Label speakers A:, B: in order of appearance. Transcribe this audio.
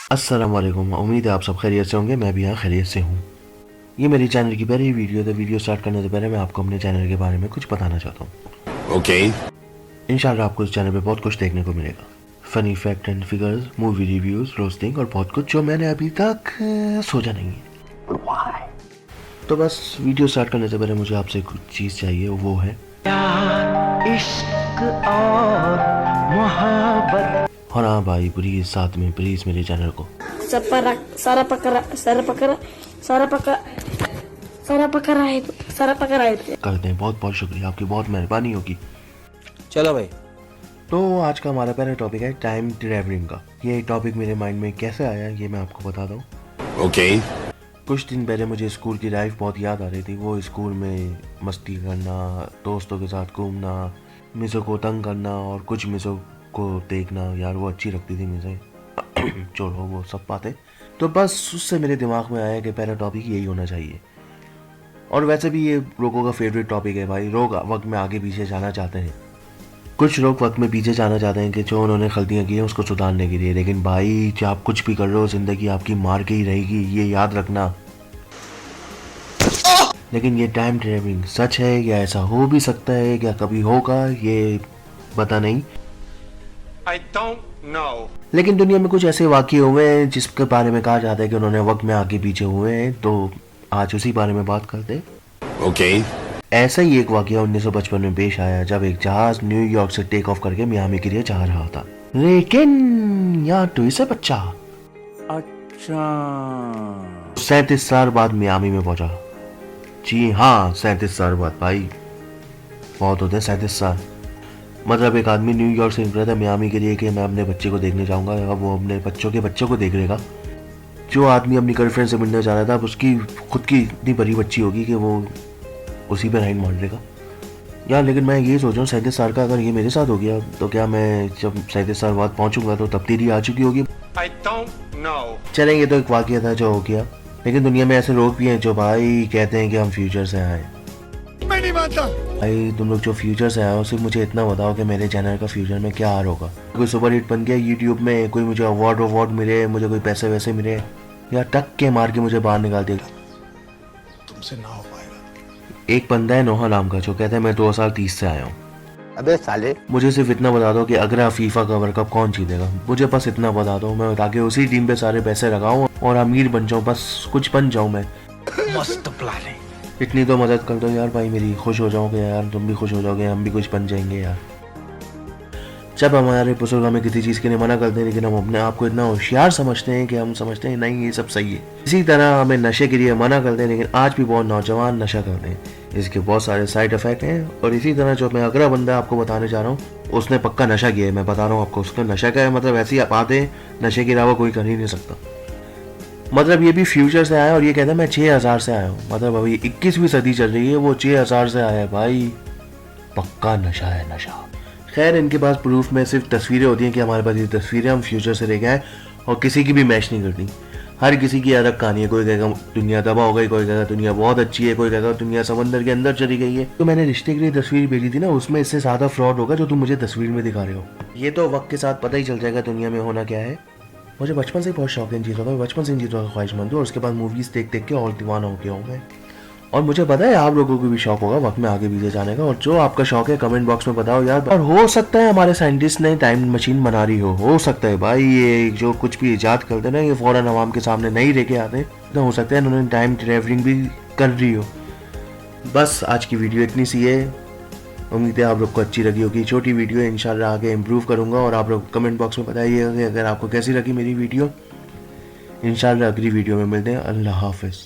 A: अस्सलाम वालेकुम। उम्मीद है आप सब खैरियत से होंगे। मैं भी यहाँ खैरियत से हूँ। ये मेरी चैनल की पहली वीडियो है। वीडियो स्टार्ट करने से पहले मैं आपको अपने चैनल के बारे में कुछ बताना चाहता हूँ।
B: ओके।
A: इंशाल्लाह आपको इस चैनल पे बहुत कुछ देखने को मिलेगा। Funny fact and figures, movie reviews, roasting और बहुत कुछ जो मैंने अभी तक सोचा नहीं है। तो बस वीडियो स्टार्ट करने से पहले मुझे आपसे कुछ चीज़ चाहिए, वो है इश्क और मोहब्बत। और हाँ भाई, प्लीज साथ में प्लीज मेरे चैनल को कर दें। बहुत बहुत शुक्रिया, आपकी बहुत मेहरबानी होगी।
B: चलो भाई।
A: तो आज का हमारा पहला टॉपिक है टाइम ट्रैवलिंग का। ये टॉपिक मेरे माइंड में कैसे आया ये मैं आपको बताता हूँ।
B: ओके।
A: कुछ दिन पहले मुझे स्कूल की लाइफ बहुत याद आ रही थी। वो स्कूल में मस्ती करना, दोस्तों के साथ घूमना, मिसों को तंग करना और कुछ मिसों को देखना, यार वो अच्छी लगती थी मुझे। छोड़ो वो सब बातें। तो बस उससे मेरे दिमाग में आया कि पहला टॉपिक यही होना चाहिए। और वैसे भी ये लोगों का फेवरेट टॉपिक है भाई। लोग वक्त में आगे पीछे जाना चाहते हैं। कुछ लोग वक्त में पीछे जाना चाहते हैं कि जो उन्होंने गलतियाँ की हैं उसको सुधारने के लिए। लेकिन भाई जो आप कुछ भी कर रहे हो, जिंदगी आपकी मार के ही रहेगी, ये याद रखना। लेकिन ये टाइम ट्रैवलिंग सच है या ऐसा हो भी सकता है, क्या कभी होगा, ये पता नहीं।
B: I don't know.
A: लेकिन दुनिया में कुछ ऐसे वाक़ये हुए हैं जिसके बारे में कहा जाता है कि उन्होंने वक्त में आगे पीछे हुए हैं। तो आज उसी बारे में बात करते हैं।
B: ओके।
A: ऐसा ही एक वाक़या 1955 में पेश आया जब एक जहाज न्यूयॉर्क से टेक ऑफ करके मियामी के लिए जा रहा था। लेकिन यहाँ ट्विस्ट है बच्चा।
B: अच्छा।
A: 37 साल बाद मियामी में पहुंचा। जी हाँ, 37 साल बाद भाई। बहुत होते हैं 37 साल। मतलब एक आदमी न्यूयॉर्क से निकला था मियामी के लिए कि मैं अपने बच्चे को देखने जाऊंगा। अब वो अपने बच्चों के बच्चों को देख लेगा। जो आदमी अपनी गर्लफ्रेंड से मिलने जा रहा था, अब उसकी खुद की इतनी बड़ी बच्ची होगी कि वो उसी पे लाइन मार लेगा यार। लेकिन मैं ये सोच रहा हूँ 37 साल का अगर ये मेरे साथ हो गया तो क्या मैं जब 37 साल बाद पहुंचूंगा तो तब्दीली आ चुकी होगी।
B: I don't know.
A: चलें, ये तो एक वाक़या था जो हो गया। लेकिन दुनिया में ऐसे लोग भी हैं जो भाई कहते हैं कि हम फ्यूचर से आए।
B: मैं नहीं मानता।
A: भाई तुम लोग जो फ्यूचर से आए हो, सिर्फ मुझे इतना बताओ कि मेरे चैनल का फ्यूचर में क्या हाल होगा। कोई सुपर हिट बन गया यूट्यूब में, कोई मुझे अवार्ड मिले, मुझे कोई पैसे वैसे मिले, या टक के मार के मुझे बाहर निकाल देगा।
B: तुमसे ना हो पाएगा।
A: एक बंदा है नोहा नाम का जो कहता है मैं 2030 से आया हूँ।
B: अबे साले।
A: मुझे सिर्फ इतना बता दो कि अगला फीफा का वर्ल्ड कप कौन जीतेगा। मुझे बस इतना बता दो, मैं ताकि उसी टीम पे सारे पैसे लगाऊं और अमीर बन जाऊं। बस कुछ बन जाऊं मैं।
B: मस्त प्लान है।
A: इतनी तो मदद कर दो यार भाई मेरी। खुश हो जाओगे यार, तुम भी खुश हो जाओगे, हम भी कुछ बन जाएंगे यार। जब हमारे बुजुर्ग हमें किसी चीज़ के लिए मना करते हैं, लेकिन हम अपने आप को इतना होशियार समझते हैं कि हम समझते हैं नहीं ये सब सही है। इसी तरह हमें नशे के लिए मना करते हैं, लेकिन आज भी बहुत नौजवान नशा करते हैं। इसके बहुत सारे साइड इफेक्ट हैं। और इसी तरह जो मैं अगला बंदा आपको बताने जा रहा हूँ, उसने पक्का नशा किया है। मैं बता रहा हूँ आपको, उसने नशा किया है। मतलब ऐसी बातें नशे के अलावा कोई कर ही नहीं सकता। मतलब ये भी फ्यूचर से आया और ये कहता है मैं 6000 से आया हूँ। मतलब अभी 21वीं सदी चल रही है, वो 6000 से आया है भाई। पक्का नशा है, नशा। खैर इनके पास प्रूफ में सिर्फ तस्वीरें होती हैं कि हमारे पास ये तस्वीरें हम फ्यूचर से लेके आए, और किसी की भी मैच नहीं करती। हर किसी की अलग कहानी है। कोई कहेगा दुनिया तबाह हो गई, कोई कहेगा दुनिया बहुत अच्छी है, कोई कहेगा दुनिया समंदर के अंदर चली गई है। तो मैंने रिश्ते के लिए तस्वीर भेजी थी ना, उसमें इससे ज़्यादा फ्रॉड होगा जो तुम मुझे तस्वीर में दिखा रहे हो। ये तो वक्त के साथ पता ही चल जाएगा दुनिया में होना क्या है। मुझे बचपन से ही बहुत शौक है इन चीज़ों का। बचपन से इन चीज़ों का ख्वाहिशमंद हूँ और उसके बाद मूवीज़ देख देख के और दीवाना हो गया हूँ मैं। और मुझे पता है आप लोगों को भी शौक होगा वक्त में आगे पीछे जाने का। और जो आपका शौक है कमेंट बॉक्स में बताओ यार। और हो सकता है हमारे साइंटिस्ट ने टाइम मशीन बना रही हो सकता है भाई। ये जो कुछ भी इजाद करते ना, ये फौरन आवाम के सामने नहीं लेके आते। तो हो सकता है इन्होंने टाइम ट्रैवलिंग भी कर रही हो। बस आज की वीडियो इतनी सी है। उम्मीद है आप लोग को अच्छी लगी होगी। छोटी वीडियो है, इंशाल्लाह आगे इम्प्रूव करूँगा। और आप लोग कमेंट बॉक्स में बताइएगा कि अगर आपको कैसी लगी मेरी वीडियो। इंशाल्लाह अगली वीडियो में मिलते हैं। अल्लाह हाफिज़।